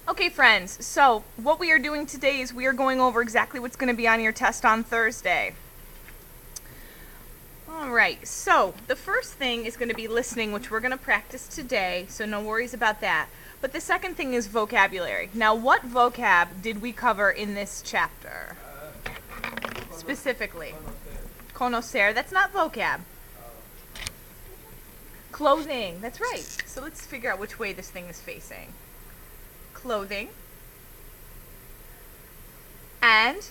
Okay, friends, so what we are doing today is we are going over exactly what's going to be on your test on Thursday. Alright, so the first thing is going to be listening, which we're going to practice today, so no worries about that. But the second thing is vocabulary. Now, what vocab did we cover in this chapter? Specifically. Conocer, that's not vocab. Clothing, that's right. So let's figure out which way this thing is facing. Clothing. And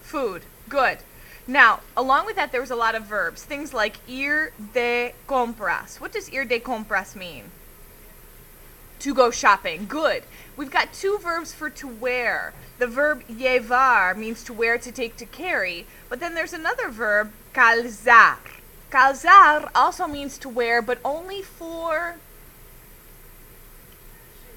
food. Good. Now, along with that, there was a lot of verbs. Things like ir de compras. What does ir de compras mean? To go shopping. Good. We've got two verbs for to wear. The verb llevar means to wear, to take, to carry. But then there's another verb, calzar. Calzar also means to wear, but only for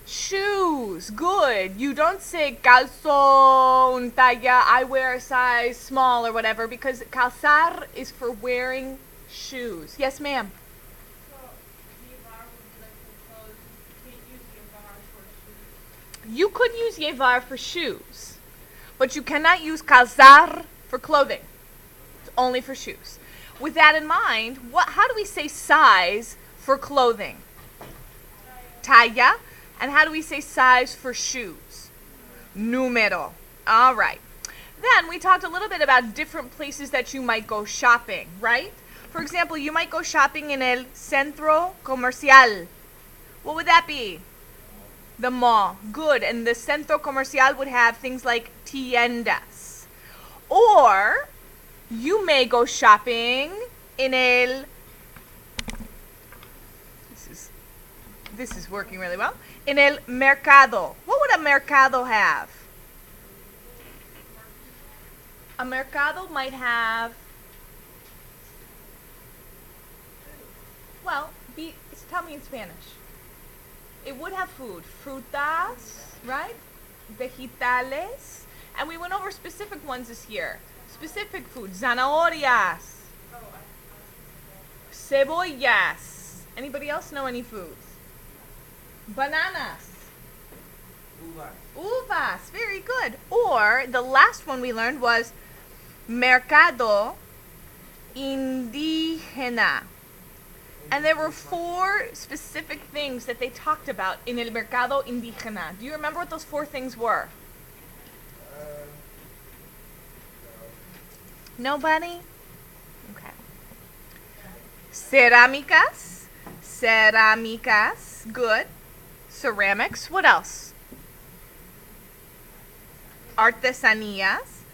shoes. Good. You don't say calzo un talla, I wear a size small or whatever, because calzar is for wearing shoes. Yes, ma'am. You could use llevar for shoes, but you cannot use calzar for clothing. It's only for shoes. With that in mind, how do we say size for clothing? Talla. And how do we say size for shoes? Número. All right. Then we talked a little bit about different places that you might go shopping, right? For example, you might go shopping in el centro comercial. What would that be? The mall. Good. And the centro comercial would have things like tiendas. Or you may go shopping in el... This is working really well. In el mercado. What would a mercado have? A mercado might have... Well, tell me in Spanish. It would have food. Frutas, right? Vegetales. And we went over specific ones this year. Specific food. Zanahorias. Cebollas. Anybody else know any foods? Bananas. Uvas. Very good. Or the last one we learned was mercado indígena. And there were 4 specific things that they talked about in el mercado indígena. Do you remember what those 4 things were? Nobody? Okay. Cerámicas. Cerámicas. Good. Ceramics. What else? Artesanías.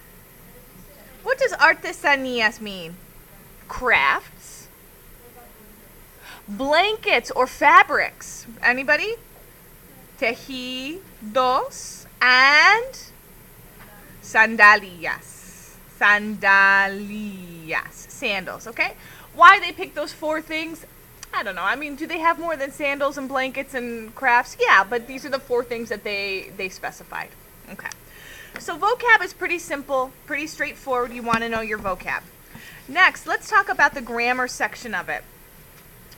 What does artesanías mean? Crafts. Blankets or fabrics. Anybody? Tejidos and sandalias. Sandalias. Sandals, okay? Why they pick those 4 things? I don't know. I mean, do they have more than sandals and blankets and crafts? Yeah, but these are the 4 things that they specified. Okay. So vocab is pretty simple, pretty straightforward. You want to know your vocab. Next, let's talk about the grammar section of it.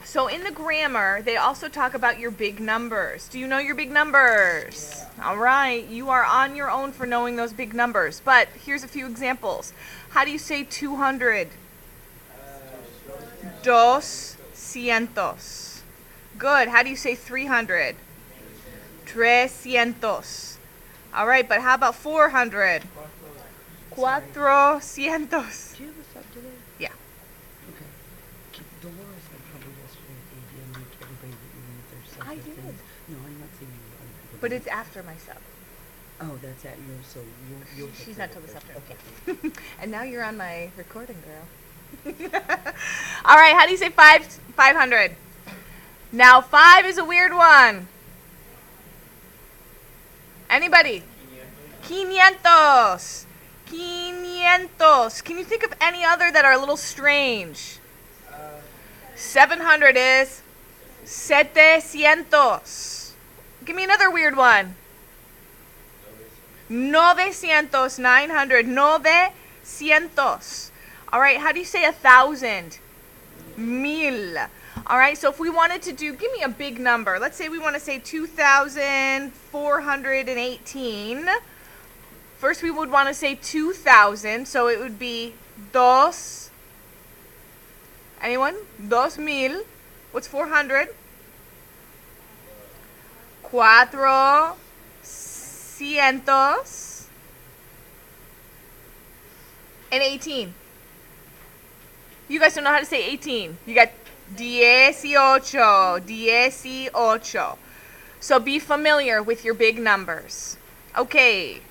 So in the grammar, they also talk about your big numbers. Do you know your big numbers? All right. You are on your own for knowing those big numbers. But here's a few examples. How do you say 200? 200. Good. How do you say 300? 300. All right, but how about 400? 400. Do you have a sub today? Yeah. Okay. Dolores had trouble yesterday at the ADM week. Everybody that you need their subject. I did. No, I'm not saying you. Other people But did. it's after my sub. Oh, that's at yours, so you'll She's take not care till of this it. afternoon. Okay. And now you're on my recording, girl. All right, how do you say 500? Now 5 is a weird one. Anybody? 500. 500. Can you think of any other that are a little strange? 700 is 700. Give me another weird one. 900. 900. 900. All right, how do you say 1,000? 1000. All right, so if we wanted to do, give me a big number. Let's say we want to say 2,418. First, we would want to say 2,000, so it would be dos. Anyone? 2,000. What's 400? 400. And 18. You guys don't know how to say 18. You got 18. So be familiar with your big numbers. Okay.